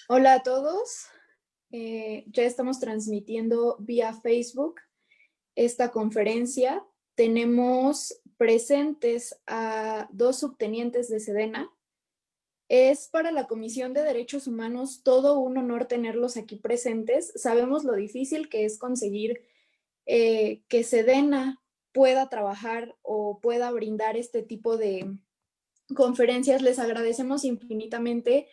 Hola a todos. Ya estamos transmitiendo vía Facebook esta conferencia. Tenemos presentes a dos subtenientes de Sedena. Es para la Comisión de Derechos Humanos todo un honor tenerlos aquí presentes. Sabemos lo difícil que es conseguir que Sedena pueda trabajar o pueda brindar este tipo de conferencias. Les agradecemos infinitamente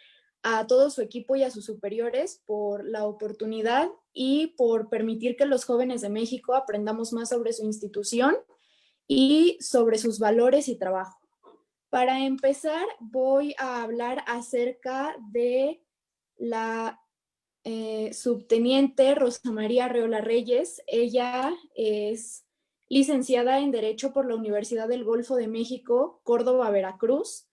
a todo su equipo y a sus superiores por la oportunidad y por permitir que los jóvenes de México aprendamos más sobre su institución y sobre sus valores y trabajo. Para empezar, voy a hablar acerca de la subteniente Rosa María Arreola Reyes. Ella es licenciada en Derecho por la Universidad del Golfo de México, Córdoba, Veracruz.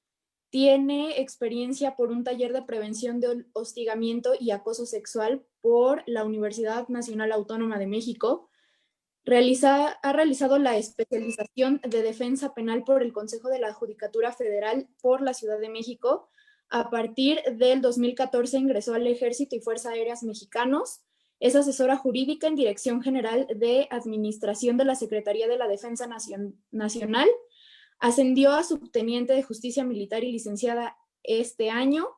Tiene experiencia por un taller de prevención de hostigamiento y acoso sexual por la Universidad Nacional Autónoma de México. Ha realizado la especialización de defensa penal por el Consejo de la Judicatura Federal por la Ciudad de México. A partir del 2014 ingresó al Ejército y Fuerzas Aéreas Mexicanos. Es asesora jurídica en Dirección General de Administración de la Secretaría de la Defensa Nacional. Ascendió a subteniente de Justicia Militar y licenciada este año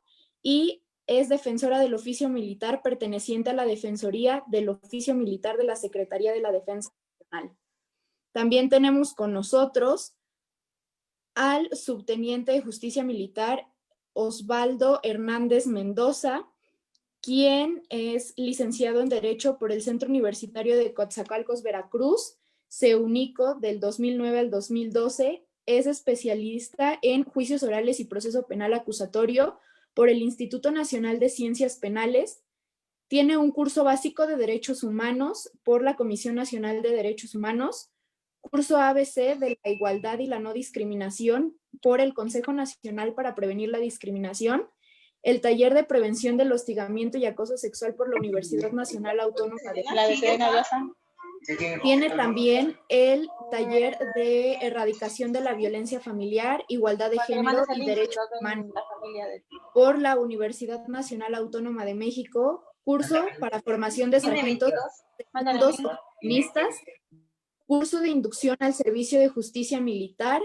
y es defensora del oficio militar perteneciente a la Defensoría del Oficio Militar de la Secretaría de la Defensa Nacional. También tenemos con nosotros al subteniente de Justicia Militar Osvaldo Hernández Mendoza, quien es licenciado en Derecho por el Centro Universitario de Coatzacoalcos, Veracruz, CEUNICO del 2009 al 2012. Es especialista en juicios orales y proceso penal acusatorio por el Instituto Nacional de Ciencias Penales. Tiene un curso básico de Derechos Humanos por la Comisión Nacional de Derechos Humanos, curso ABC de la Igualdad y la No Discriminación por el Consejo Nacional para Prevenir la Discriminación, el taller de prevención del hostigamiento y acoso sexual por la Universidad Nacional Autónoma de México. Tiene también el taller de erradicación de la violencia familiar, igualdad de género y derechos humanos por la Universidad Nacional Autónoma de México, curso para formación de sargentos feministas, curso de inducción al servicio de justicia militar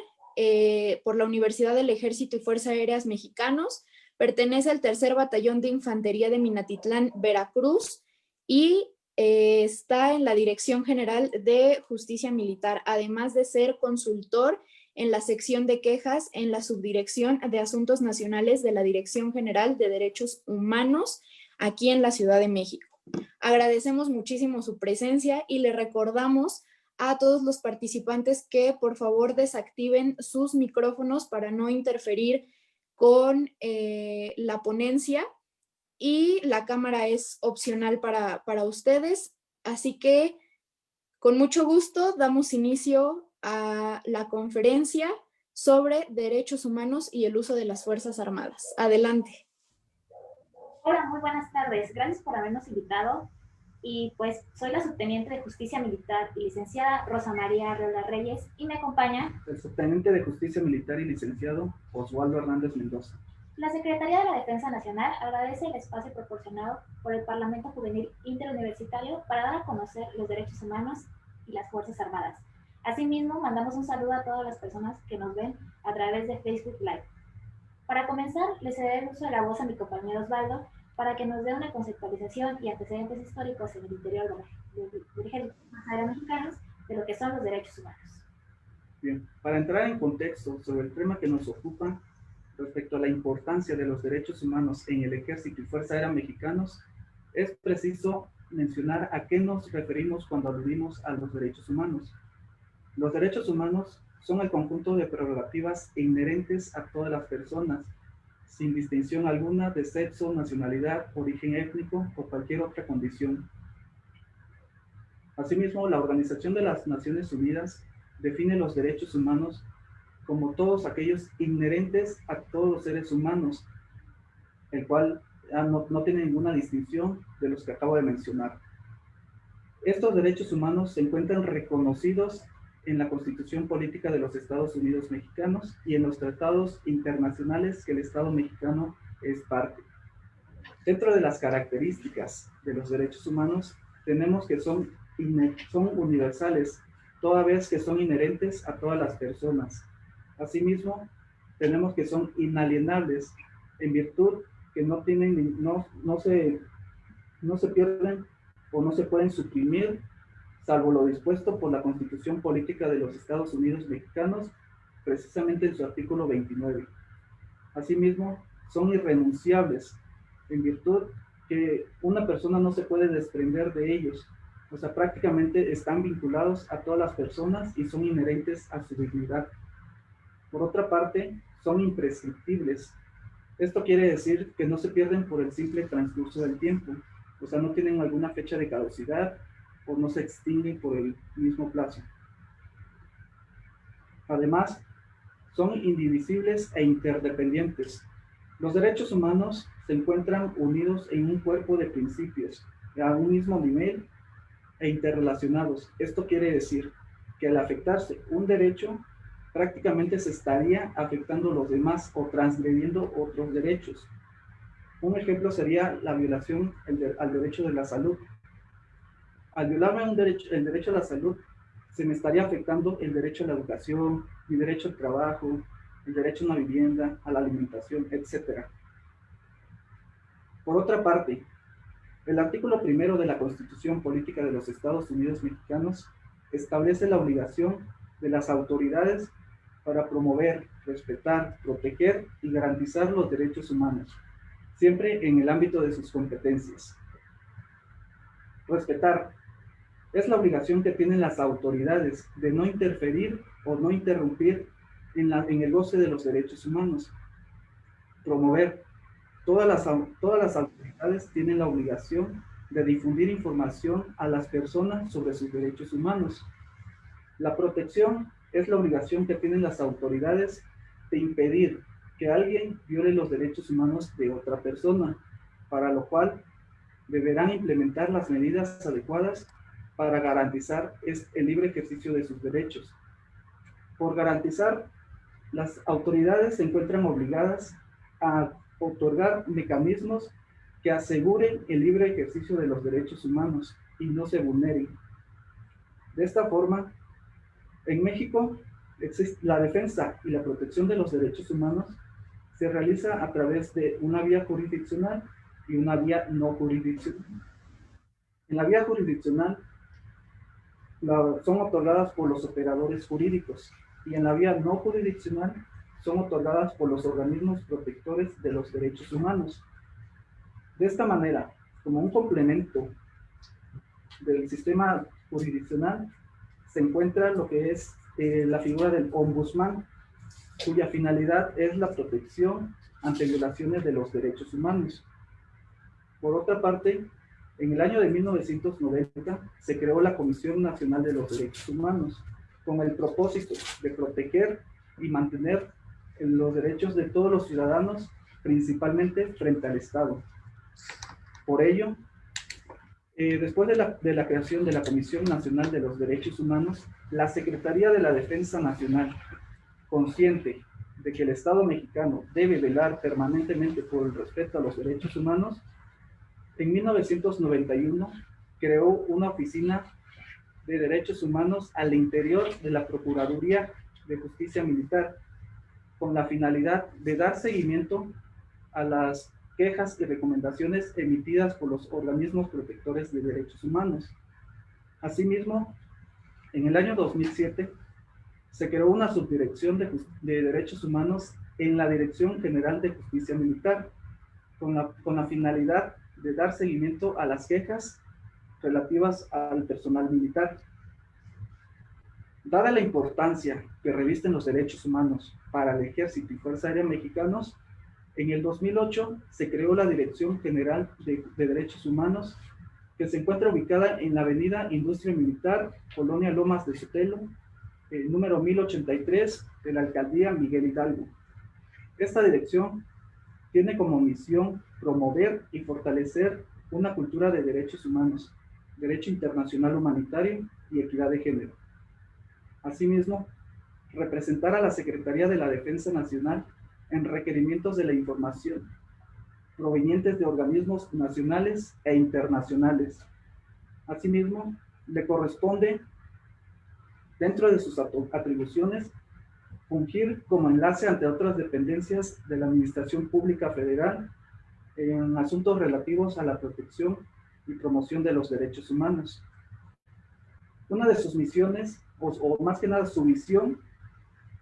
por la Universidad del Ejército y Fuerzas Aéreas Mexicanos. Pertenece al tercer batallón de infantería de Minatitlán, Veracruz, y está en la Dirección General de Justicia Militar, además de ser consultor en la sección de quejas en la Subdirección de Asuntos Nacionales de la Dirección General de Derechos Humanos aquí en la Ciudad de México. Agradecemos muchísimo su presencia y le recordamos a todos los participantes que por favor desactiven sus micrófonos para no interferir con la ponencia, y la cámara es opcional para ustedes. Así que con mucho gusto damos inicio a la conferencia sobre derechos humanos y el uso de las Fuerzas Armadas. Adelante. Hola, muy buenas tardes. Gracias por habernos invitado. Y pues soy la subteniente de Justicia Militar y licenciada Rosa María Arreola Reyes, y me acompaña el subteniente de Justicia Militar y licenciado Osvaldo Hernández Mendoza. La Secretaría de la Defensa Nacional agradece el espacio proporcionado por el Parlamento Juvenil Interuniversitario para dar a conocer los derechos humanos y las Fuerzas Armadas. Asimismo, mandamos un saludo a todas las personas que nos ven a través de Facebook Live. Para comenzar, le cederé el uso de la voz a mi compañero Osvaldo para que nos dé una conceptualización y antecedentes históricos en el interior del Ejército Mexicanos de lo que son los derechos humanos. Bien, para entrar en contexto sobre el tema que nos ocupa respecto a la importancia de los derechos humanos en el Ejército y Fuerza Aérea Mexicanos, es preciso mencionar a qué nos referimos cuando aludimos a los derechos humanos. Los derechos humanos son el conjunto de prerrogativas inherentes a todas las personas, sin distinción alguna de sexo, nacionalidad, origen étnico o cualquier otra condición. Asimismo, la Organización de las Naciones Unidas define los derechos humanos como todos aquellos inherentes a todos los seres humanos, el cual no tiene ninguna distinción de los que acabo de mencionar. Estos derechos humanos se encuentran reconocidos en la Constitución Política de los Estados Unidos Mexicanos y en los tratados internacionales que el Estado mexicano es parte. Dentro de las características de los derechos humanos, tenemos que son universales, toda vez que son inherentes a todas las personas. Asimismo, tenemos que son inalienables, en virtud que no se pierden o no se pueden suprimir, salvo lo dispuesto por la Constitución Política de los Estados Unidos Mexicanos, precisamente en su artículo 29. Asimismo, son irrenunciables, en virtud que una persona no se puede desprender de ellos. O sea, prácticamente están vinculados a todas las personas y son inherentes a su dignidad. Por otra parte, son imprescriptibles. Esto quiere decir que no se pierden por el simple transcurso del tiempo. O sea, no tienen alguna fecha de caducidad o no se extinguen por el mismo plazo. Además, son indivisibles e interdependientes. Los derechos humanos se encuentran unidos en un cuerpo de principios a un mismo nivel e interrelacionados. Esto quiere decir que al afectarse un derecho, prácticamente se estaría afectando los demás o transgrediendo otros derechos. Un ejemplo sería la violación al derecho de la salud. Al violarme el derecho a la salud, se me estaría afectando el derecho a la educación, mi derecho al trabajo, el derecho a una vivienda, a la alimentación, etc. Por otra parte, el artículo 1 de la Constitución Política de los Estados Unidos Mexicanos establece la obligación de las autoridades para promover, respetar, proteger y garantizar los derechos humanos, siempre en el ámbito de sus competencias. Respetar es la obligación que tienen las autoridades de no interferir o no interrumpir en el goce de los derechos humanos. Promover. Todas las autoridades tienen la obligación de difundir información a las personas sobre sus derechos humanos. La protección es la obligación que tienen las autoridades de impedir que alguien viole los derechos humanos de otra persona, para lo cual deberán implementar las medidas adecuadas para garantizar el libre ejercicio de sus derechos. Por garantizar, las autoridades se encuentran obligadas a otorgar mecanismos que aseguren el libre ejercicio de los derechos humanos y no se vulneren. De esta forma, en México, la defensa y la protección de los derechos humanos se realiza a través de una vía jurisdiccional y una vía no jurisdiccional. En la vía jurisdiccional son otorgadas por los operadores jurídicos y en la vía no jurisdiccional son otorgadas por los organismos protectores de los derechos humanos. De esta manera, como un complemento del sistema jurisdiccional, se encuentra lo que es la figura del ombudsman, cuya finalidad es la protección ante violaciones de los derechos humanos. Por otra parte, en el año de 1990 se creó la Comisión Nacional de los Derechos Humanos, con el propósito de proteger y mantener los derechos de todos los ciudadanos, principalmente frente al Estado. Por ello, después de la creación de la Comisión Nacional de los Derechos Humanos, la Secretaría de la Defensa Nacional, consciente de que el Estado mexicano debe velar permanentemente por el respeto a los derechos humanos, en 1991 creó una oficina de derechos humanos al interior de la Procuraduría de Justicia Militar, con la finalidad de dar seguimiento a las quejas y recomendaciones emitidas por los organismos protectores de derechos humanos. Asimismo, en el año 2007 se creó una subdirección de derechos humanos en la Dirección General de Justicia Militar, con la finalidad de dar seguimiento a las quejas relativas al personal militar. Dada la importancia que revisten los derechos humanos para el Ejército y Fuerza Aérea mexicanos, en el 2008 se creó la Dirección General de Derechos Humanos, que se encuentra ubicada en la avenida Industria Militar, Colonia Lomas de Sotelo, número 1083 de la Alcaldía Miguel Hidalgo. Esta dirección tiene como misión promover y fortalecer una cultura de derechos humanos, derecho internacional humanitario y equidad de género. Asimismo, representar a la Secretaría de la Defensa Nacional en requerimientos de la información provenientes de organismos nacionales e internacionales. Asimismo, le corresponde, dentro de sus atribuciones, fungir como enlace ante otras dependencias de la Administración Pública Federal en asuntos relativos a la protección y promoción de los derechos humanos. Una de sus misiones, o más que nada su visión,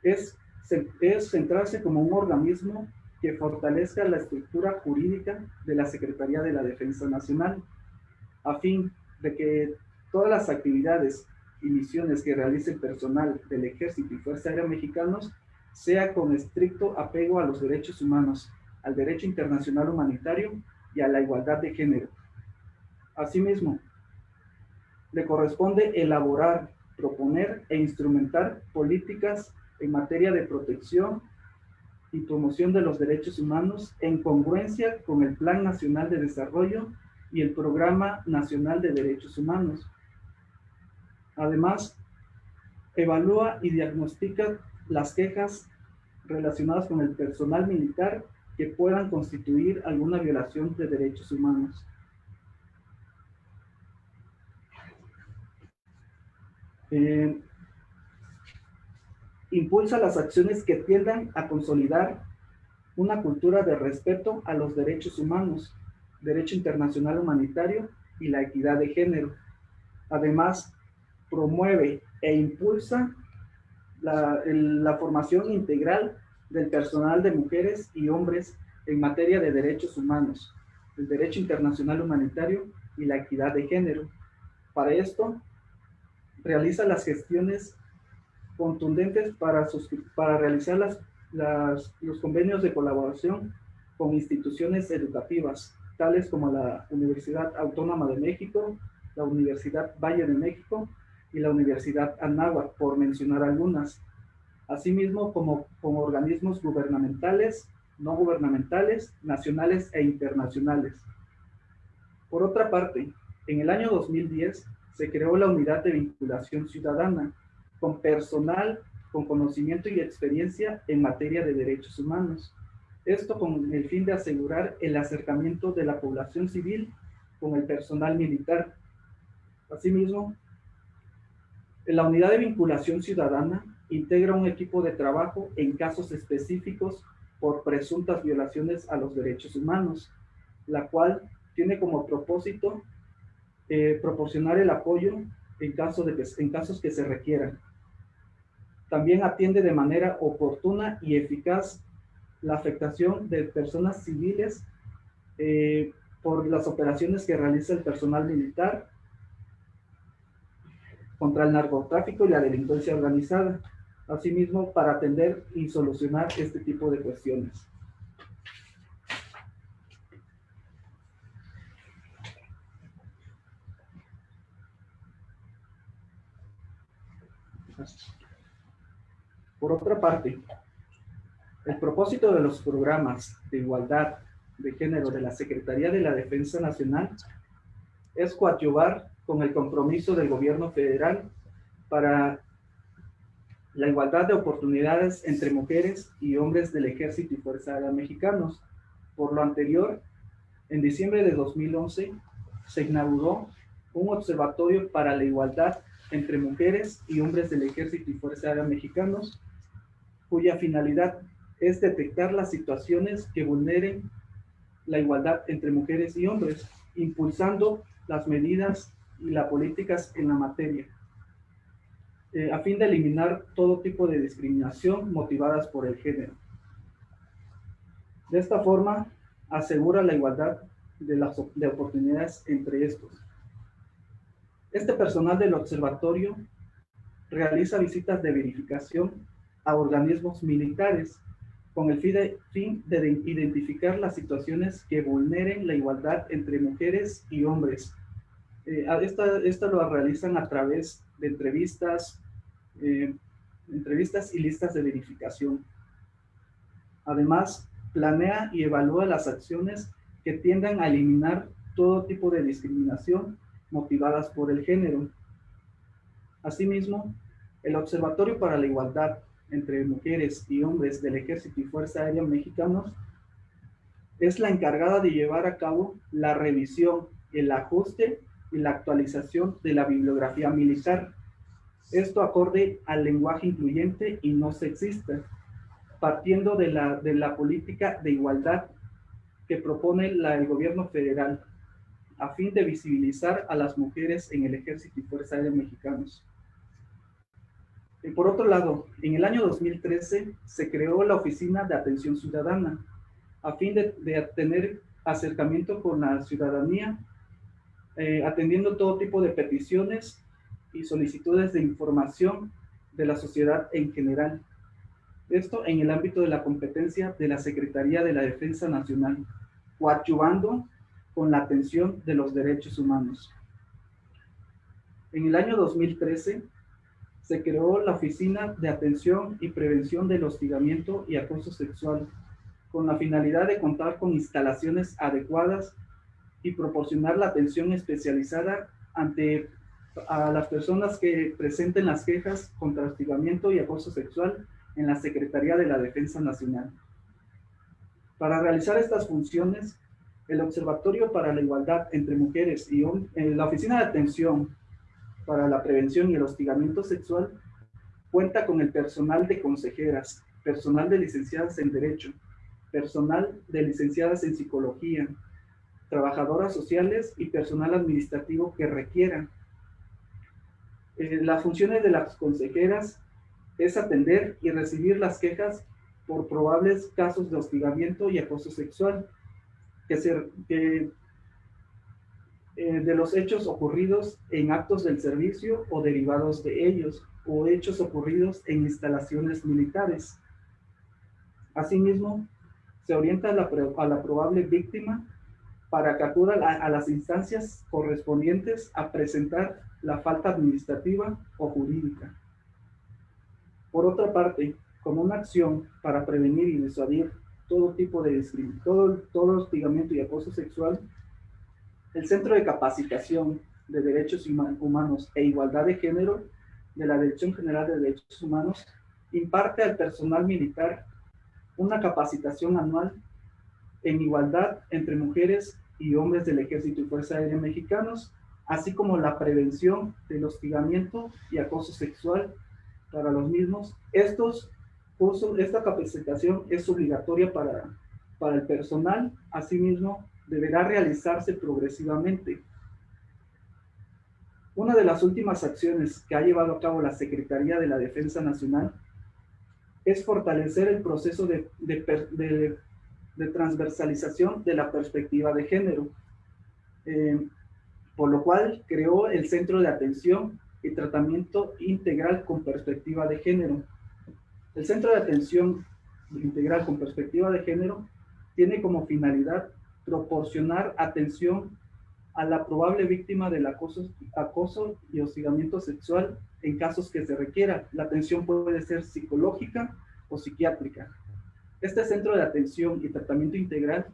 es centrarse como un organismo que fortalezca la estructura jurídica de la Secretaría de la Defensa Nacional, a fin de que todas las actividades y misiones que realice el personal del Ejército y Fuerza Aérea Mexicanos sea con estricto apego a los derechos humanos, al derecho internacional humanitario y a la igualdad de género. Asimismo, le corresponde elaborar, proponer e instrumentar políticas en materia de protección y promoción de los derechos humanos en congruencia con el Plan Nacional de Desarrollo y el Programa Nacional de Derechos Humanos. Además, evalúa y diagnostica las quejas relacionadas con el personal militar que puedan constituir alguna violación de derechos humanos. Impulsa las acciones que tiendan a consolidar una cultura de respeto a los derechos humanos, derecho internacional humanitario y la equidad de género. Además, promueve e impulsa la formación integral del personal de mujeres y hombres en materia de derechos humanos, el derecho internacional humanitario y la equidad de género. Para esto, realiza las gestiones contundentes para realizar los convenios de colaboración con instituciones educativas, tales como la Universidad Autónoma de México, la Universidad Valle de México y la Universidad Anáhuac, por mencionar algunas. Asimismo, como organismos gubernamentales, no gubernamentales, nacionales e internacionales. Por otra parte, en el año 2010 se creó la Unidad de Vinculación Ciudadana, con personal con conocimiento y experiencia en materia de derechos humanos. Esto con el fin de asegurar el acercamiento de la población civil con el personal militar. Asimismo, la Unidad de Vinculación Ciudadana integra un equipo de trabajo en casos específicos por presuntas violaciones a los derechos humanos, la cual tiene como propósito proporcionar el apoyo en casos que se requieran. También atiende de manera oportuna y eficaz la afectación de personas civiles por las operaciones que realiza el personal militar contra el narcotráfico y la delincuencia organizada, asimismo para atender y solucionar este tipo de cuestiones. Por otra parte, el propósito de los programas de igualdad de género de la Secretaría de la Defensa Nacional es coadyuvar con el compromiso del gobierno federal para la igualdad de oportunidades entre mujeres y hombres del Ejército y Fuerza Aérea Mexicanos. Por lo anterior, en diciembre de 2011 se inauguró un observatorio para la igualdad entre mujeres y hombres del Ejército y Fuerza Aérea Mexicanos, cuya finalidad es detectar las situaciones que vulneren la igualdad entre mujeres y hombres, impulsando las medidas y las políticas en la materia, a fin de eliminar todo tipo de discriminación motivadas por el género. De esta forma, asegura la igualdad de oportunidades entre estos. Este personal del observatorio realiza visitas de verificación a organismos militares con el fin de identificar las situaciones que vulneren la igualdad entre mujeres y hombres. Esto lo realizan a través de entrevistas y listas de verificación. Además, planea y evalúa las acciones que tiendan a eliminar todo tipo de discriminación motivadas por el género. Asimismo, el Observatorio para la Igualdad entre Mujeres y Hombres del Ejército y Fuerza Aérea Mexicanos es la encargada de llevar a cabo la revisión, el ajuste y la actualización de la bibliografía militar. Esto acorde al lenguaje incluyente y no sexista, partiendo de la política de igualdad que propone el gobierno federal, a fin de visibilizar a las mujeres en el Ejército y Fuerza Aérea mexicanos. Y por otro lado, en el año 2013 se creó la Oficina de Atención Ciudadana, a fin de tener acercamiento con la ciudadanía, atendiendo todo tipo de peticiones y solicitudes de información de la sociedad en general. Esto en el ámbito de la competencia de la Secretaría de la Defensa Nacional, coadyuvando con la atención de los derechos humanos. En el año 2013 se creó la Oficina de Atención y Prevención del Hostigamiento y Acoso Sexual, con la finalidad de contar con instalaciones adecuadas y proporcionar la atención especializada a las personas que presenten las quejas contra hostigamiento y acoso sexual en la Secretaría de la Defensa Nacional. Para realizar estas funciones, el Observatorio para la Igualdad entre Mujeres y la Oficina de Atención para la Prevención y el Hostigamiento Sexual cuenta con el personal de consejeras, personal de licenciadas en Derecho, personal de licenciadas en Psicología, trabajadoras sociales y personal administrativo que requieran. Las funciones de las consejeras es atender y recibir las quejas por probables casos de hostigamiento y acoso sexual, de los hechos ocurridos en actos del servicio o derivados de ellos, o hechos ocurridos en instalaciones militares. Asimismo, se orienta a la probable víctima para que acuda a las instancias correspondientes a presentar la falta administrativa o jurídica. Por otra parte, como una acción para prevenir y disuadir todo tipo de todo hostigamiento y acoso sexual, el Centro de Capacitación de Derechos Humanos e Igualdad de Género de la Dirección General de Derechos Humanos imparte al personal militar una capacitación anual en igualdad entre mujeres y hombres del Ejército y Fuerza Aérea mexicanos, así como la prevención del hostigamiento y acoso sexual para los mismos. Esta capacitación es obligatoria para el personal, asimismo deberá realizarse progresivamente. Una de las últimas acciones que ha llevado a cabo la Secretaría de la Defensa Nacional es fortalecer el proceso de transversalización de la perspectiva de género, por lo cual creó el Centro de Atención y Tratamiento Integral con Perspectiva de Género. El Centro de Atención Integral con Perspectiva de Género tiene como finalidad proporcionar atención a la probable víctima del acoso y hostigamiento sexual en casos que se requiera. La atención puede ser psicológica o psiquiátrica. Este Centro de Atención y Tratamiento Integral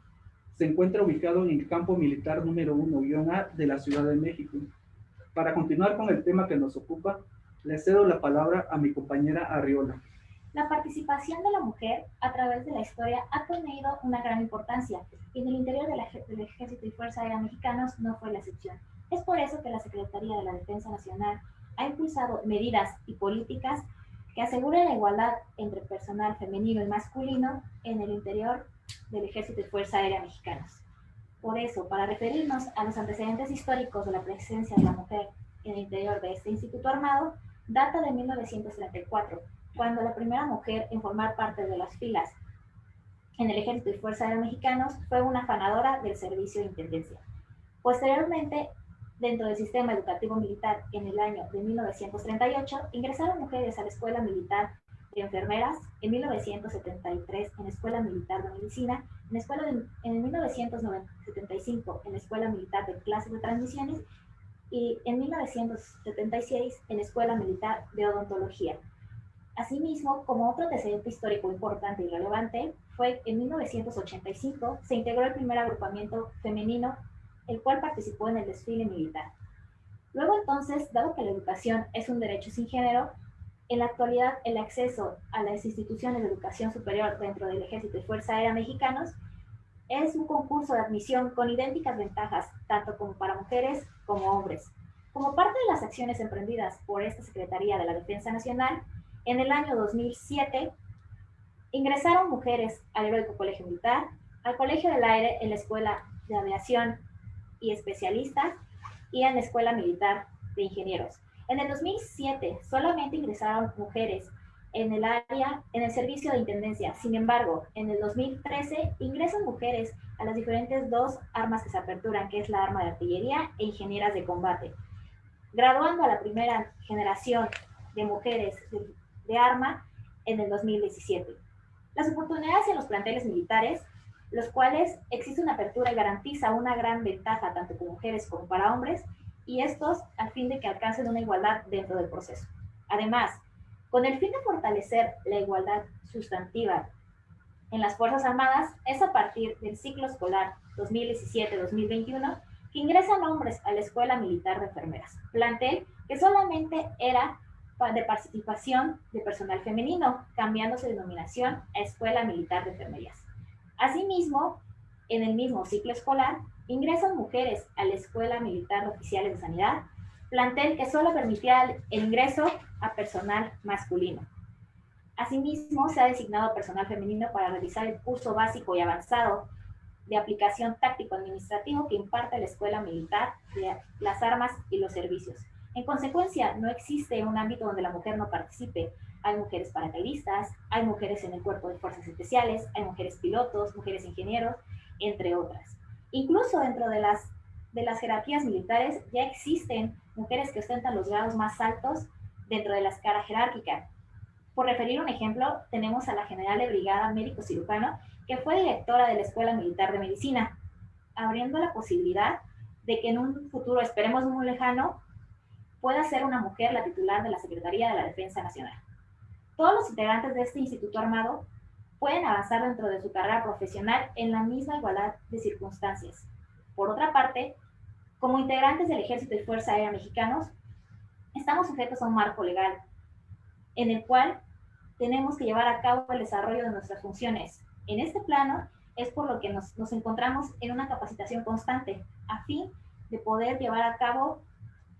se encuentra ubicado en el Campo Militar número 1-A de la Ciudad de México. Para continuar con el tema que nos ocupa, le cedo la palabra a mi compañera Arriola. La participación de la mujer a través de la historia ha tenido una gran importancia y en el interior del Ejército y Fuerza Aérea mexicanos no fue la excepción. Es por eso que la Secretaría de la Defensa Nacional ha impulsado medidas y políticas que aseguren la igualdad entre personal femenino y masculino en el interior del Ejército y Fuerza Aérea mexicanos. Por eso, para referirnos a los antecedentes históricos de la presencia de la mujer en el interior de este instituto armado, data de 1934, cuando la primera mujer en formar parte de las filas en el Ejército y Fuerza Aérea mexicanos fue una afanadora del servicio de intendencia. Posteriormente, dentro del sistema educativo militar, en el año de 1938, ingresaron mujeres a la Escuela Militar de Enfermeras, en 1973 en la Escuela Militar de Medicina, en 1975 en la Escuela Militar de Clases de Transmisiones y en 1976 en la Escuela Militar de Odontología. Asimismo, como otro antecedente histórico importante y relevante, fue en 1985 se integró el primer agrupamiento femenino, el cual participó en el desfile militar. Luego entonces, dado que la educación es un derecho sin género, en la actualidad el acceso a las instituciones de educación superior dentro del Ejército y Fuerza Aérea mexicanos Es un concurso de admisión con idénticas ventajas, tanto como para mujeres como hombres. Como parte de las acciones emprendidas por esta Secretaría de la Defensa Nacional, en el año 2007 ingresaron mujeres al Heroico Colegio Militar, al Colegio del Aire en la Escuela de Aviación y Especialistas y en la Escuela Militar de Ingenieros. En el 2007 solamente ingresaron mujeres en el área, en el servicio de intendencia. Sin embargo, en el 2013 ingresan mujeres a las diferentes dos armas que se aperturan, que es la arma de artillería e ingenieras de combate, graduando a la primera generación de mujeres de arma en el 2017. Las oportunidades en los planteles militares, los cuales existe una apertura y garantiza una gran ventaja tanto para mujeres como para hombres, y estos a fin de que alcancen una igualdad dentro del proceso. Además, con el fin de fortalecer la igualdad sustantiva en las Fuerzas Armadas, es a partir del ciclo escolar 2017-2021 que ingresan hombres a la Escuela Militar de Enfermeras, plantel que solamente era de participación de personal femenino, cambiando su denominación a Escuela Militar de Enfermerías. Asimismo, en el mismo ciclo escolar, ingresan mujeres a la Escuela Militar de Oficiales de Sanidad, plantel que solo permitía el ingreso a personal masculino. Asimismo, se ha designado personal femenino para realizar el curso básico y avanzado de aplicación táctico-administrativo que imparte la Escuela Militar de las Armas y los Servicios. En consecuencia, no existe un ámbito donde la mujer no participe. Hay mujeres paracaidistas, hay mujeres en el Cuerpo de Fuerzas Especiales, hay mujeres pilotos, mujeres ingenieros, entre otras. Incluso dentro de las jerarquías militares ya existen mujeres que ostentan los grados más altos dentro de la escala jerárquica. Por referir un ejemplo, tenemos a la general de brigada médico cirujano, que fue directora de la Escuela Militar de Medicina, abriendo la posibilidad de que en un futuro, esperemos muy lejano, pueda ser una mujer la titular de la Secretaría de la Defensa Nacional. Todos los integrantes de este instituto armado pueden avanzar dentro de su carrera profesional en la misma igualdad de circunstancias. Por otra parte, como integrantes del Ejército y Fuerza Aérea Mexicanos, estamos sujetos a un marco legal en el cual tenemos que llevar a cabo el desarrollo de nuestras funciones. En este plano es por lo que nos encontramos en una capacitación constante a fin de poder llevar a cabo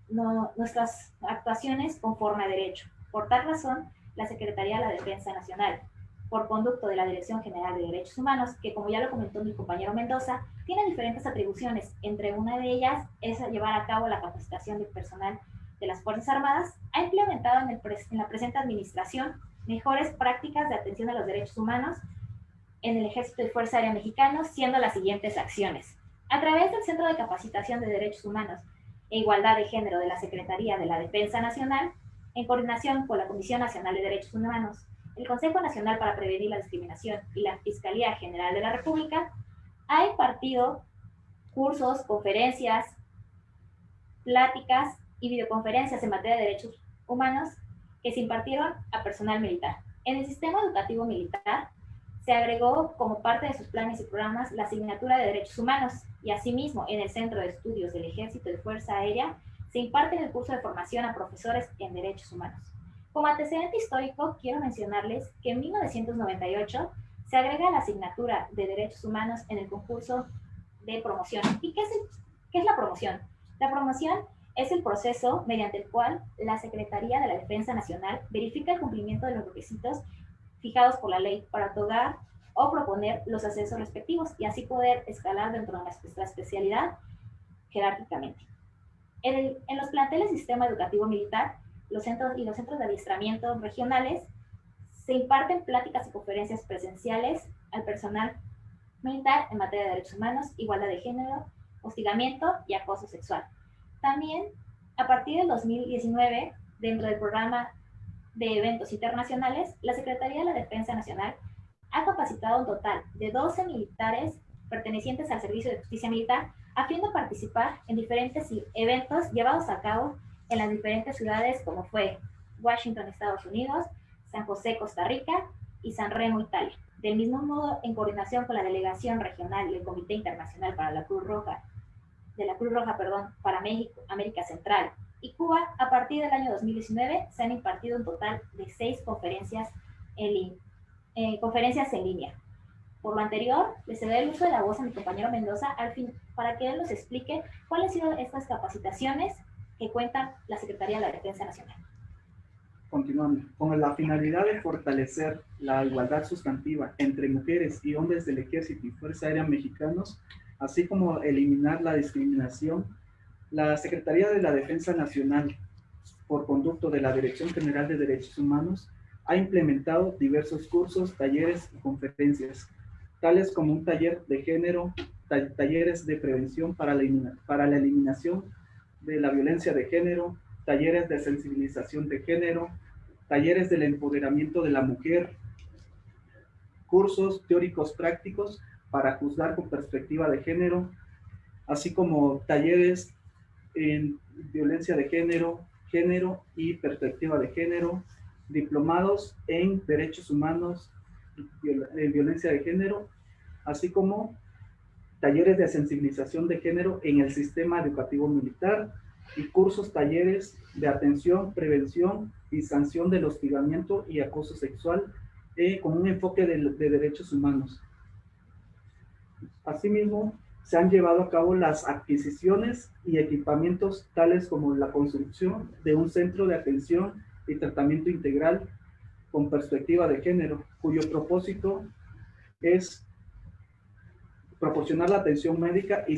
nuestras actuaciones conforme a derecho. Por tal razón, la Secretaría de la Defensa Nacional, por conducto de la Dirección General de Derechos Humanos, que como ya lo comentó mi compañero Mendoza, tiene diferentes atribuciones. Entre una de ellas es llevar a cabo la capacitación del personal de las Fuerzas Armadas, ha implementado en la presente administración mejores prácticas de atención a los derechos humanos en el Ejército y Fuerza Aérea Mexicano, siendo las siguientes acciones. A través del Centro de Capacitación de Derechos Humanos e Igualdad de Género de la Secretaría de la Defensa Nacional, en coordinación con la Comisión Nacional de Derechos Humanos, el Consejo Nacional para Prevenir la Discriminación y la Fiscalía General de la República, ha impartido cursos, conferencias, pláticas y videoconferencias en materia de derechos humanos que se impartieron a personal militar. En el sistema educativo militar se agregó como parte de sus planes y programas la asignatura de derechos humanos y asimismo en el Centro de Estudios del Ejército de Fuerza Aérea se imparte el curso de formación a profesores en derechos humanos. Como antecedente histórico, quiero mencionarles que en 1998 se agrega la asignatura de derechos humanos en el concurso de promoción. ¿Y qué es la promoción? La promoción es el proceso mediante el cual la Secretaría de la Defensa Nacional verifica el cumplimiento de los requisitos fijados por la ley para otorgar o proponer los ascensos respectivos y así poder escalar dentro de nuestra especialidad jerárquicamente. En los planteles del sistema educativo militar, los centros de adiestramiento regionales, se imparten pláticas y conferencias presenciales al personal militar en materia de derechos humanos, igualdad de género, hostigamiento y acoso sexual. También, a partir del 2019, dentro del programa de eventos internacionales, la Secretaría de la Defensa Nacional ha capacitado un total de 12 militares pertenecientes al Servicio de Justicia Militar a fin de participar en diferentes eventos llevados a cabo en las diferentes ciudades como fue Washington, Estados Unidos, San José, Costa Rica y San Remo, Italia. Del mismo modo, en coordinación con la Delegación Regional del Comité Internacional para la Cruz Roja, para México, América Central y Cuba, a partir del año 2019 se han impartido un total de 6 conferencias en línea. Por lo anterior, le cederé el uso de la voz a mi compañero Mendoza para que él nos explique cuáles han sido estas capacitaciones que cuenta la Secretaría de la Defensa Nacional. Continuando, con la finalidad de fortalecer la igualdad sustantiva entre mujeres y hombres del Ejército y Fuerza Aérea Mexicanos, así como eliminar la discriminación, la Secretaría de la Defensa Nacional, por conducto de la Dirección General de Derechos Humanos, ha implementado diversos cursos, talleres y conferencias, tales como un taller de género, talleres de prevención para la eliminación de la violencia de género, talleres de sensibilización de género, talleres del empoderamiento de la mujer, cursos teóricos prácticos para juzgar con perspectiva de género, así como talleres en violencia de género, género y perspectiva de género, diplomados en derechos humanos, violencia de género, así como talleres de sensibilización de género en el sistema educativo militar y cursos, talleres de atención, prevención y sanción del hostigamiento y acoso sexual con un enfoque de derechos humanos. Asimismo, se han llevado a cabo las adquisiciones y equipamientos tales como la construcción de un centro de atención y tratamiento integral con perspectiva de género, cuyo propósito es proporcionar la atención médica y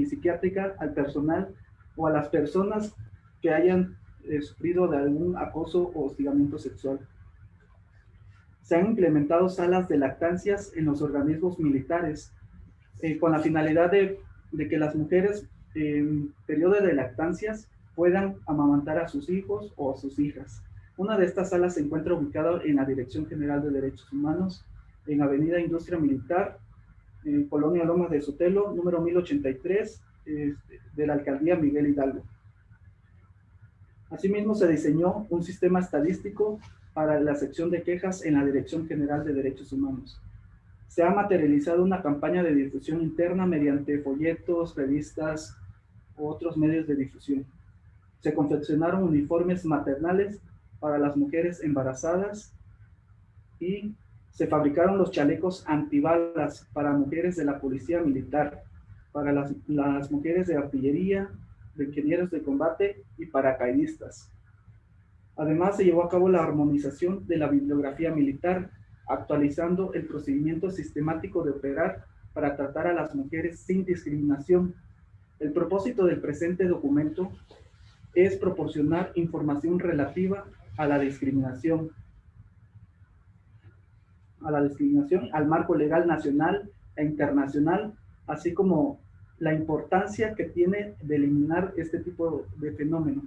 psiquiátrica al personal o a las personas que hayan sufrido de algún acoso o hostigamiento sexual. Se han implementado salas de lactancias en los organismos militares con la finalidad de que las mujeres en periodo de lactancias puedan amamantar a sus hijos o a sus hijas. Una de estas salas se encuentra ubicada en la Dirección General de Derechos Humanos, en Avenida Industria Militar, en Colonia Lomas de Sotelo, número 1083, de la Alcaldía Miguel Hidalgo. Asimismo, se diseñó un sistema estadístico para la sección de quejas en la Dirección General de Derechos Humanos. Se ha materializado una campaña de difusión interna mediante folletos, revistas u otros medios de difusión. Se confeccionaron uniformes maternales para las mujeres embarazadas y se fabricaron los chalecos antibalas para mujeres de la Policía Militar, para las mujeres de artillería, de ingenieros de combate y paracaidistas. Además, se llevó a cabo la armonización de la bibliografía militar, actualizando el procedimiento sistemático de operar para tratar a las mujeres sin discriminación. El propósito del presente documento es proporcionar información relativa a la discriminación, al marco legal nacional e internacional, así como la importancia que tiene de eliminar este tipo de fenómeno,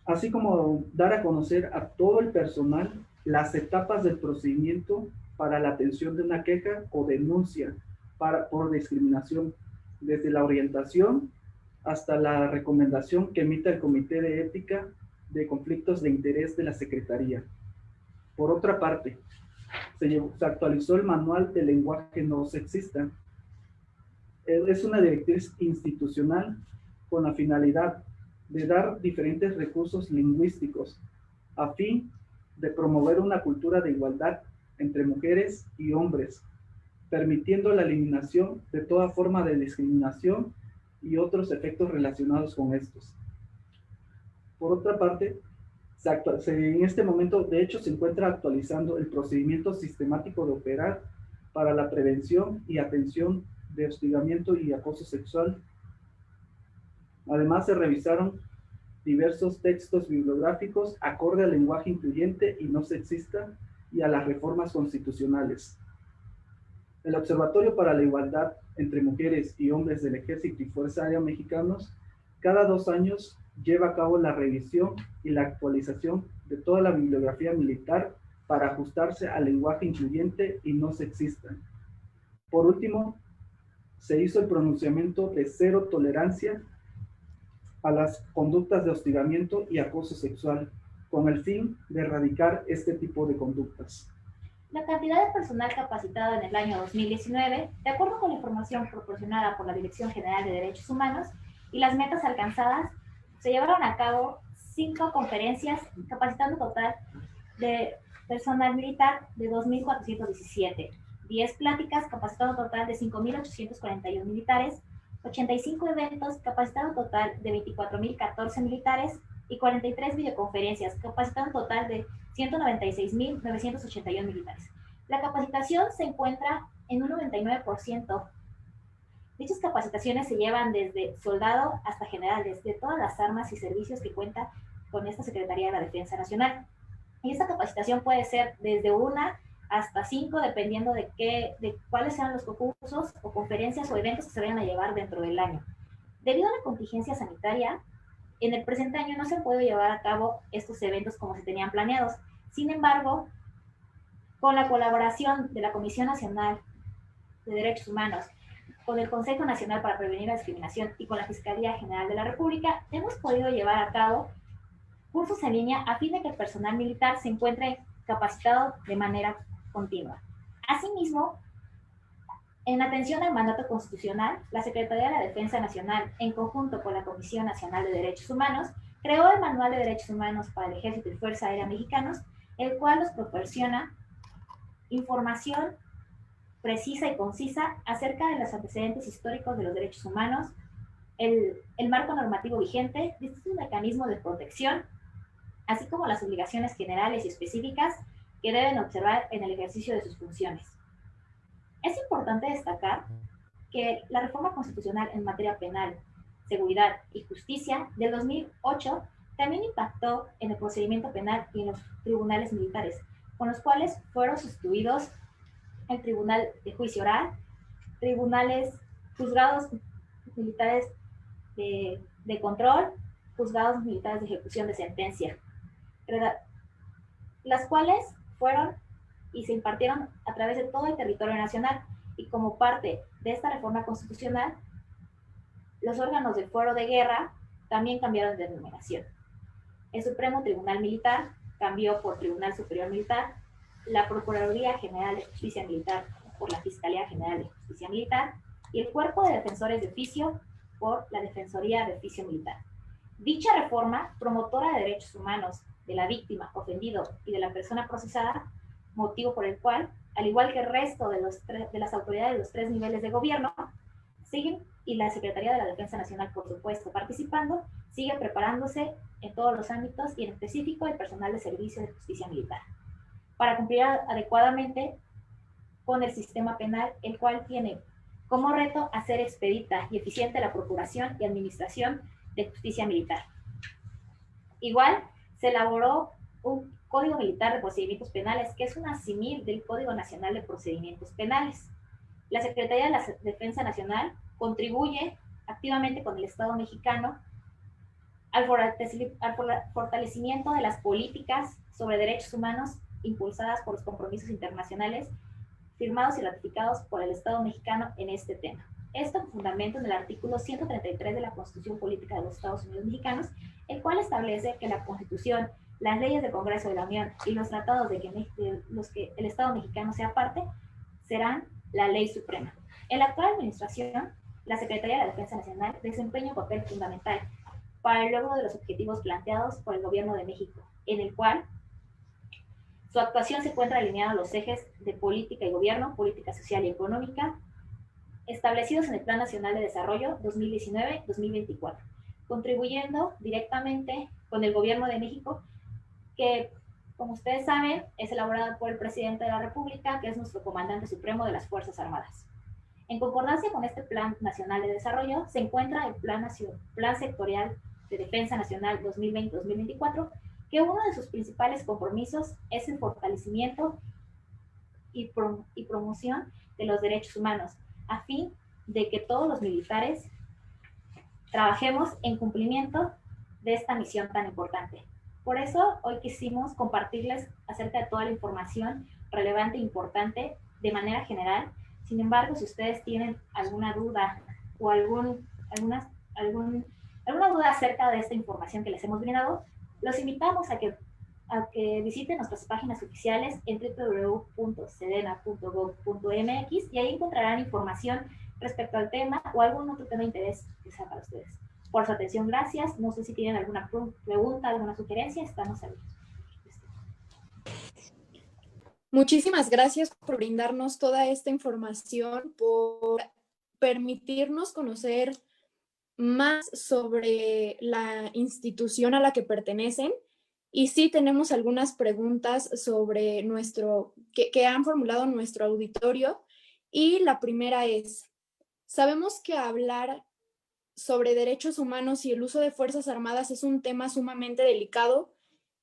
así como dar a conocer a todo el personal las etapas del procedimiento para la atención de una queja o denuncia por discriminación, desde la orientación hasta la recomendación que emita el Comité de Ética de Conflictos de Interés de la Secretaría. Por otra parte, se actualizó el Manual de Lenguaje No Sexista. Es una directriz institucional con la finalidad de dar diferentes recursos lingüísticos a fin de promover una cultura de igualdad entre mujeres y hombres, permitiendo la eliminación de toda forma de discriminación y otros efectos relacionados con estos. Por otra parte, en este momento, de hecho, se encuentra actualizando el procedimiento sistemático de operar para la prevención y atención de hostigamiento y acoso sexual. Además, se revisaron diversos textos bibliográficos acorde al lenguaje incluyente y no sexista y a las reformas constitucionales. El Observatorio para la Igualdad entre Mujeres y Hombres del Ejército y Fuerza Aérea Mexicanos cada 2 años lleva a cabo la revisión y la actualización de toda la bibliografía militar para ajustarse al lenguaje incluyente y no sexista. Por último, se hizo el pronunciamiento de cero tolerancia a las conductas de hostigamiento y acoso sexual, con el fin de erradicar este tipo de conductas. La cantidad de personal capacitado en el año 2019, de acuerdo con la información proporcionada por la Dirección General de Derechos Humanos y las metas alcanzadas, se llevaron a cabo 5 conferencias, capacitando total de personal militar de 2.417, 10 pláticas, capacitando un total de 5.841 militares, 85 eventos, capacitando un total de 24.014 militares, y 43 videoconferencias, capacitando un total de 196.981 militares. La capacitación se encuentra en un 99%. Dichas capacitaciones se llevan desde soldado hasta generales, de todas las armas y servicios que cuenta con esta Secretaría de la Defensa Nacional. Y esta capacitación puede ser desde 1 hasta 5, dependiendo de cuáles sean los concursos o conferencias o eventos que se vayan a llevar dentro del año. Debido a la contingencia sanitaria, en el presente año no se han podido llevar a cabo estos eventos como se tenían planeados. Sin embargo, con la colaboración de la Comisión Nacional de Derechos Humanos, con el Consejo Nacional para Prevenir la Discriminación y con la Fiscalía General de la República, hemos podido llevar a cabo cursos en línea a fin de que el personal militar se encuentre capacitado de manera continua. Asimismo, en atención al mandato constitucional, la Secretaría de la Defensa Nacional, en conjunto con la Comisión Nacional de Derechos Humanos, creó el Manual de Derechos Humanos para el Ejército y Fuerza Aérea Mexicanos, el cual nos proporciona información precisa y concisa acerca de los antecedentes históricos de los derechos humanos, el marco normativo vigente, distintos mecanismos de protección, así como las obligaciones generales y específicas que deben observar en el ejercicio de sus funciones. Es importante destacar que la reforma constitucional en materia penal, seguridad y justicia del 2008 también impactó en el procedimiento penal y en los tribunales militares, con los cuales fueron sustituidos el Tribunal de Juicio Oral, juzgados militares de control, juzgados militares de ejecución de sentencia, las cuales fueron y se impartieron a través de todo el territorio nacional, y como parte de esta reforma constitucional, los órganos del fuero de guerra también cambiaron de denominación. El Supremo Tribunal Militar cambió por Tribunal Superior Militar, la Procuraduría General de Justicia Militar por la Fiscalía General de Justicia Militar, y el Cuerpo de Defensores de Oficio por la Defensoría de Oficio Militar. Dicha reforma, promotora de derechos humanos de la víctima, ofendido y de la persona procesada, motivo por el cual, al igual que el resto de las autoridades de los 3 niveles de gobierno, siguen, y la Secretaría de la Defensa Nacional, por supuesto, participando, sigue preparándose en todos los ámbitos y en específico el personal de servicio de justicia militar, para cumplir adecuadamente con el sistema penal, el cual tiene como reto hacer expedita y eficiente la procuración y administración de justicia militar. Igual, se elaboró un Código Militar de Procedimientos Penales, que es un asimil del Código Nacional de Procedimientos Penales. La Secretaría de la Defensa Nacional contribuye activamente con el Estado mexicano al fortalecimiento de las políticas sobre derechos humanos impulsadas por los compromisos internacionales firmados y ratificados por el Estado mexicano en este tema. Esto fundamento en el artículo 133 de la Constitución Política de los Estados Unidos Mexicanos, el cual establece que la Constitución, las leyes del Congreso de la Unión y los tratados de los que el Estado mexicano sea parte serán la ley suprema. En la actual administración, la Secretaría de la Defensa Nacional desempeña un papel fundamental para el logro de los objetivos planteados por el Gobierno de México, en el cual su actuación se encuentra alineada a los ejes de política y gobierno, política social y económica, establecidos en el Plan Nacional de Desarrollo 2019-2024, contribuyendo directamente con el Gobierno de México, que, como ustedes saben, es elaborado por el Presidente de la República, que es nuestro comandante supremo de las Fuerzas Armadas. En concordancia con este Plan Nacional de Desarrollo, se encuentra el Plan Sectorial de Defensa Nacional 2020-2024, que uno de sus principales compromisos es el fortalecimiento y promoción de los derechos humanos, a fin de que todos los militares trabajemos en cumplimiento de esta misión tan importante. Por eso, hoy quisimos compartirles acerca de toda la información relevante e importante de manera general. Sin embargo, si ustedes tienen alguna duda o alguna duda acerca de esta información que les hemos brindado, los invitamos a que visiten nuestras páginas oficiales en www.sedena.gov.mx, y ahí encontrarán información respecto al tema o algún otro tema de interés que sea para ustedes. Por su atención, gracias. No sé si tienen alguna pregunta, alguna sugerencia, estamos abiertos. Muchísimas gracias por brindarnos toda esta información, por permitirnos conocer más sobre la institución a la que pertenecen. Y sí tenemos algunas preguntas sobre que han formulado nuestro auditorio. Y la primera es, sabemos que hablar sobre derechos humanos y el uso de Fuerzas Armadas es un tema sumamente delicado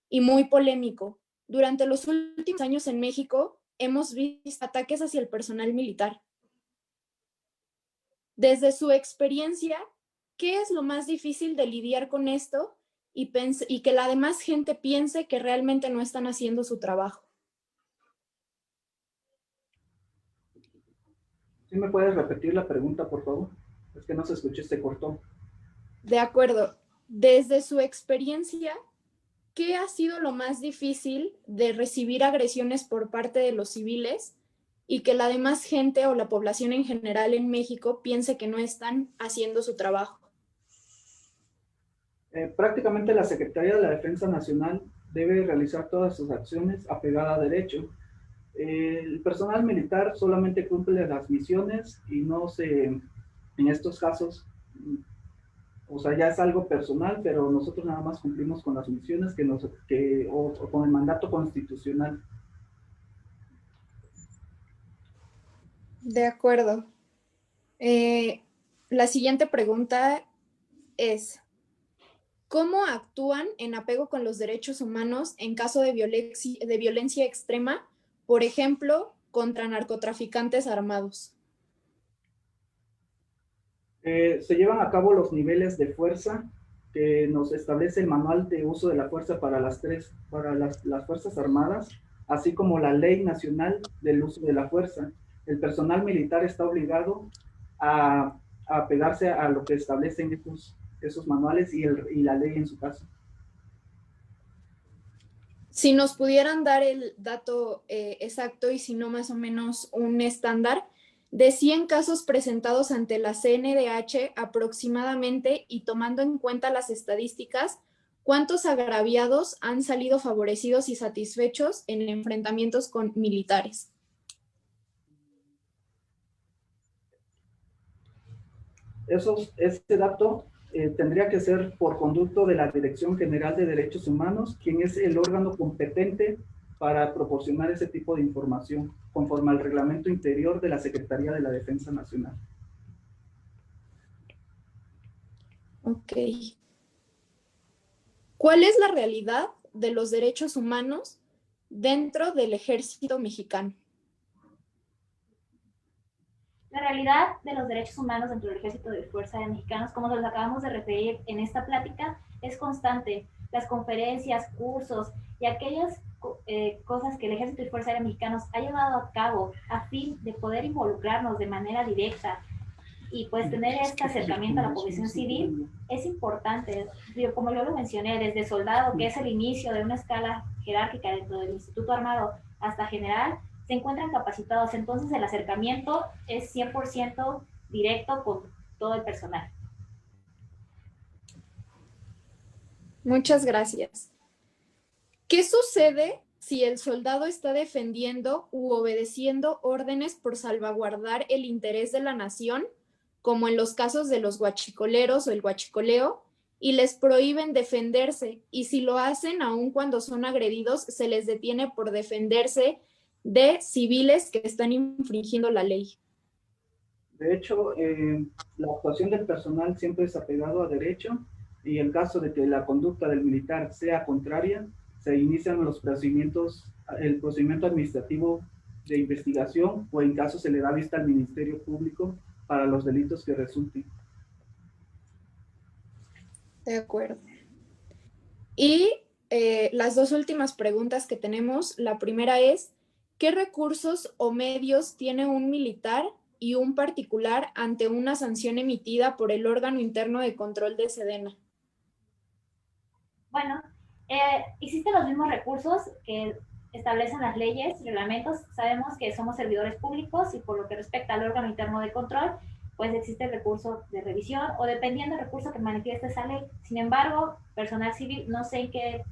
y muy polémico. Durante los últimos años en México hemos visto ataques hacia el personal militar. Desde su experiencia, ¿qué es lo más difícil de lidiar con esto y que la demás gente piense que realmente no están haciendo su trabajo? ¿Sí me puedes repetir la pregunta, por favor? Es que no se escuchó, se cortó. De acuerdo. Desde su experiencia, ¿qué ha sido lo más difícil de recibir agresiones por parte de los civiles y que la demás gente o la población en general en México piense que no están haciendo su trabajo? Prácticamente la Secretaría de la Defensa Nacional debe realizar todas sus acciones apegada a derecho. El personal militar solamente cumple las misiones y no se, en estos casos, o sea, ya es algo personal, pero nosotros nada más cumplimos con las misiones o con el mandato constitucional. De acuerdo. La siguiente pregunta es, ¿cómo actúan en apego con los derechos humanos en caso de violencia extrema, por ejemplo, contra narcotraficantes armados? Se llevan a cabo los niveles de fuerza que nos establece el manual de uso de la fuerza para las Fuerzas Armadas, así como la Ley Nacional del Uso de la Fuerza. El personal militar está obligado a pegarse a lo que establecen esos manuales y la ley en su caso. Si nos pudieran dar el dato exacto y si no más o menos un estándar, de 100 casos presentados ante la CNDH aproximadamente y tomando en cuenta las estadísticas, ¿cuántos agraviados han salido favorecidos y satisfechos en enfrentamientos con militares? Este dato tendría que ser por conducto de la Dirección General de Derechos Humanos, quien es el órgano competente para proporcionar ese tipo de información, conforme al reglamento interior de la Secretaría de la Defensa Nacional. Ok. ¿Cuál es la realidad de los derechos humanos dentro del ejército mexicano? La realidad de los derechos humanos dentro del Ejército de Fuerza de Mexicanos, como nos acabamos de referir en esta plática, es constante. Las conferencias, cursos y aquellas cosas que el Ejército de Fuerza de Mexicanos ha llevado a cabo a fin de poder involucrarnos de manera directa y pues tener este acercamiento a la población civil es importante. Como yo lo mencioné, desde soldado, que es el inicio de una escala jerárquica dentro del Instituto Armado, hasta general, se encuentran capacitados. Entonces el acercamiento es 100% directo con todo el personal. Muchas gracias. ¿Qué sucede si el soldado está defendiendo u obedeciendo órdenes por salvaguardar el interés de la nación, como en los casos de los huachicoleros o el huachicoleo, y les prohíben defenderse? Y si lo hacen, aun cuando son agredidos, se les detiene por defenderse de civiles que están infringiendo la ley. De hecho, la actuación del personal siempre es apegado a derecho y en caso de que la conducta del militar sea contraria, se inician el procedimiento administrativo de investigación o en caso se le da vista al Ministerio Público para los delitos que resulten. De acuerdo. Y las dos últimas preguntas que tenemos, la primera es, ¿qué recursos o medios tiene un militar y un particular ante una sanción emitida por el órgano interno de control de Sedena? Bueno, existen los mismos recursos que establecen las leyes, reglamentos. Sabemos que somos servidores públicos y por lo que respecta al órgano interno de control, pues existe el recurso de revisión o dependiendo del recurso que manifieste esa ley. Sin embargo, personal civil, no sé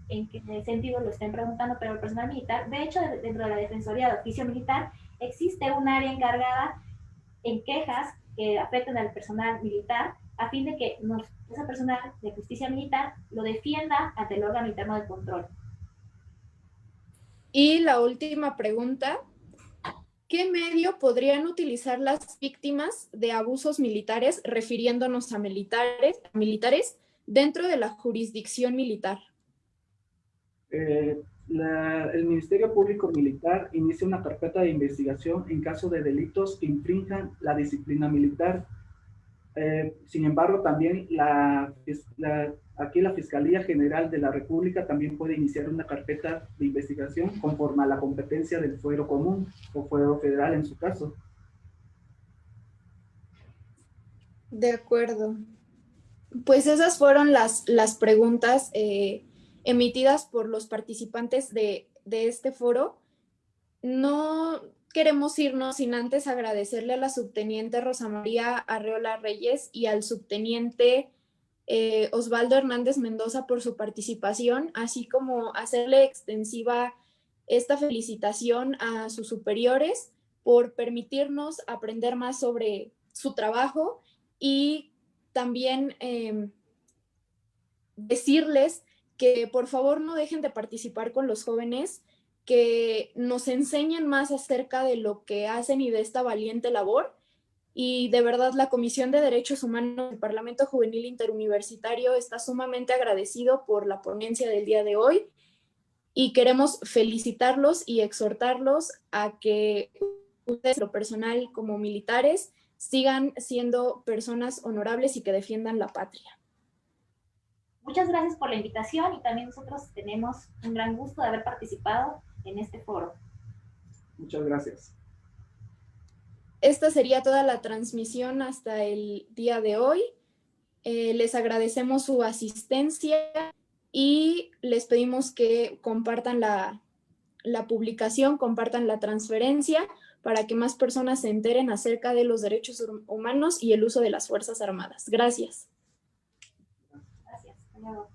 en qué sentido lo estén preguntando, pero el personal militar, de hecho, dentro de la Defensoría de Oficio Militar, existe un área encargada en quejas que afecten al personal militar a fin de que esa personal de justicia militar lo defienda ante el órgano interno de control. Y la última pregunta, ¿qué medio podrían utilizar las víctimas de abusos militares, refiriéndonos a militares dentro de la jurisdicción militar? El Ministerio Público Militar inicia una carpeta de investigación en caso de delitos que infrinjan la disciplina militar. Sin embargo, también aquí la Fiscalía General de la República también puede iniciar una carpeta de investigación conforme a la competencia del fuero común o fuero federal en su caso. De acuerdo. Pues esas fueron las preguntas emitidas por los participantes de este foro. No queremos irnos sin antes agradecerle a la subteniente Rosa María Arreola Reyes y al subteniente Osvaldo Hernández Mendoza por su participación, así como hacerle extensiva esta felicitación a sus superiores por permitirnos aprender más sobre su trabajo y también decirles que por favor no dejen de participar con los jóvenes, que nos enseñen más acerca de lo que hacen y de esta valiente labor. Y de verdad la Comisión de Derechos Humanos del Parlamento Juvenil Interuniversitario está sumamente agradecido por la ponencia del día de hoy y queremos felicitarlos y exhortarlos a que ustedes, lo personal como militares, sigan siendo personas honorables y que defiendan la patria. Muchas gracias por la invitación y también nosotros tenemos un gran gusto de haber participado en este foro. Muchas gracias. Esta sería toda la transmisión hasta el día de hoy. Les agradecemos su asistencia y les pedimos que compartan la publicación, compartan la transferencia para que más personas se enteren acerca de los derechos humanos y el uso de las Fuerzas Armadas. Gracias. Gracias. Hasta luego.